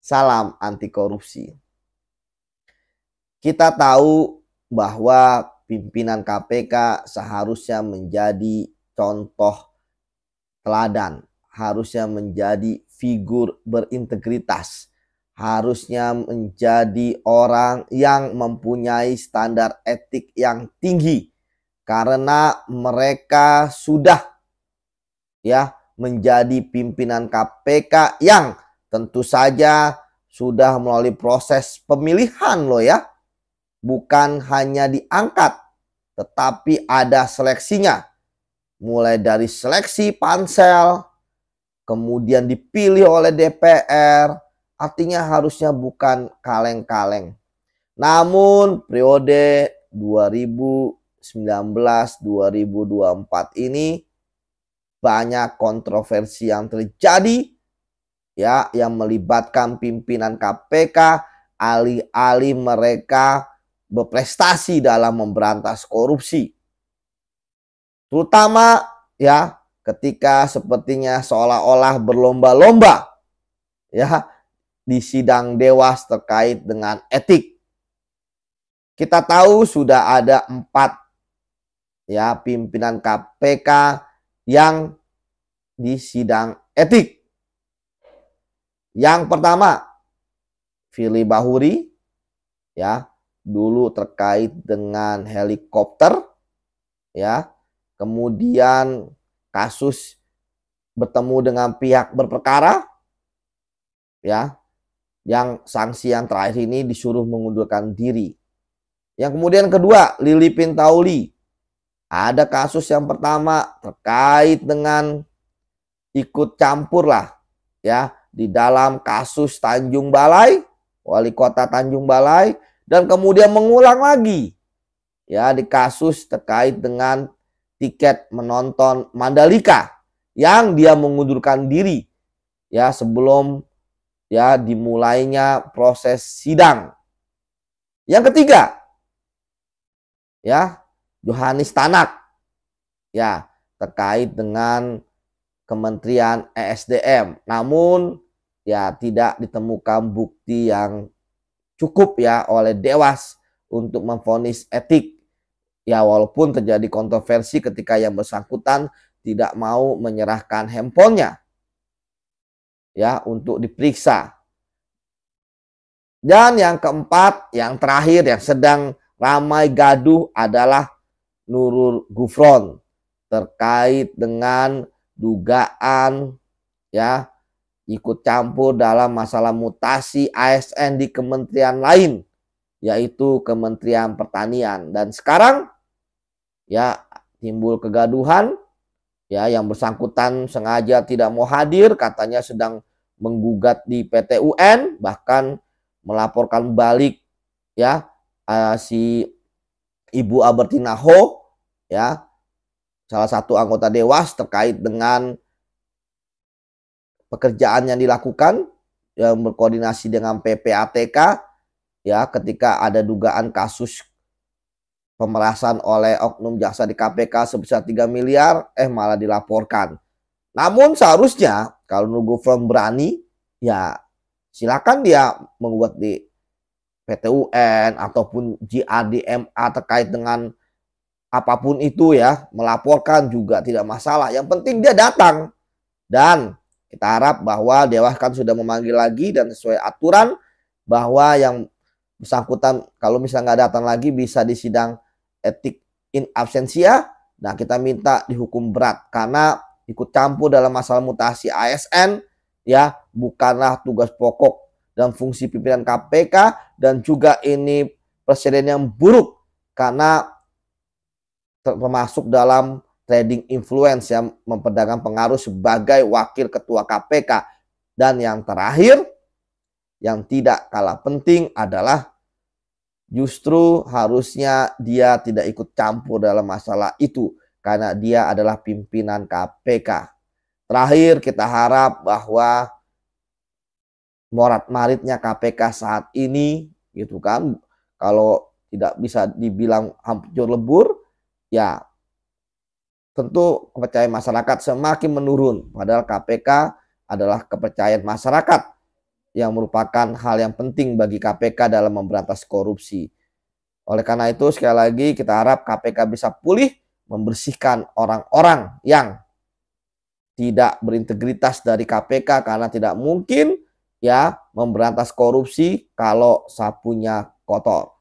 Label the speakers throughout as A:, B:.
A: Salam anti korupsi. Kita tahu bahwa pimpinan KPK seharusnya menjadi contoh teladan, harusnya menjadi figur berintegritas, harusnya menjadi orang yang mempunyai standar etik yang tinggi karena mereka sudah menjadi pimpinan KPK yang tentu saja sudah melalui proses pemilihan loh ya. Bukan hanya diangkat, tetapi ada seleksinya. Mulai dari seleksi pansel, kemudian dipilih oleh DPR. Artinya harusnya bukan kaleng-kaleng. Namun periode 2019-2024 ini banyak kontroversi yang terjadi yang melibatkan pimpinan KPK alih-alih mereka berprestasi dalam memberantas korupsi. Terutama ketika sepertinya seolah-olah berlomba-lomba di sidang Dewas terkait dengan etik. Kita tahu sudah ada 4 pimpinan KPK yang di sidang etik. Yang pertama, Firly Bahuri dulu terkait dengan helikopter kemudian kasus bertemu dengan pihak berperkara yang sanksi yang terakhir ini disuruh mengundurkan diri. Yang kemudian kedua, Lili Pintauli. Ada kasus yang pertama terkait dengan ikut campur di dalam kasus Tanjung Balai, wali kota Tanjung Balai, dan kemudian mengulang lagi di kasus terkait dengan tiket menonton Mandalika yang dia mengundurkan diri sebelum dimulainya proses sidang. Yang ketiga Johanis Tanak terkait dengan Kementerian ESDM, namun tidak ditemukan bukti yang cukup oleh Dewas untuk memvonis etik. Walaupun terjadi kontroversi ketika yang bersangkutan tidak mau menyerahkan handphonenya untuk diperiksa. Dan yang keempat, yang terakhir yang sedang ramai gaduh adalah Nurul Gufron terkait dengan dugaan ikut campur dalam masalah mutasi ASN di kementerian lain, yaitu Kementerian Pertanian. Dan sekarang timbul kegaduhan yang bersangkutan sengaja tidak mau hadir, katanya sedang menggugat di PT UN, bahkan melaporkan balik si Ibu Albertina Ho salah satu anggota Dewas terkait dengan pekerjaan yang dilakukan yang berkoordinasi dengan PPATK ketika ada dugaan kasus pemerasan oleh oknum jaksa di KPK sebesar 3 miliar malah dilaporkan. Namun seharusnya kalau Nurul Gufron berani silakan dia menggugat di PT UN ataupun JRDMA terkait dengan apapun itu melaporkan juga tidak masalah. Yang penting dia datang. Dan kita harap bahwa Dewas kan sudah memanggil lagi dan sesuai aturan bahwa yang bersangkutan kalau misalnya nggak datang lagi bisa disidang etik in absentia. Nah, kita minta dihukum berat karena ikut campur dalam masalah mutasi ASN bukanlah tugas pokok dan fungsi pimpinan KPK, dan juga ini presiden yang buruk karena termasuk dalam trading influence yang memperdagangkan pengaruh sebagai wakil ketua KPK. Dan yang terakhir, yang tidak kalah penting adalah justru harusnya dia tidak ikut campur dalam masalah itu karena dia adalah pimpinan KPK. Terakhir, kita harap bahwa morat-maritnya KPK saat ini kalau tidak bisa dibilang hancur lebur, tentu kepercayaan masyarakat semakin menurun. Padahal KPK adalah kepercayaan masyarakat yang merupakan hal yang penting bagi KPK dalam memberantas korupsi. Oleh karena itu sekali lagi kita harap KPK bisa pulih, membersihkan orang-orang yang tidak berintegritas dari KPK, karena tidak mungkin ya memberantas korupsi kalau sapunya kotor.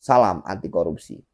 A: Salam anti korupsi.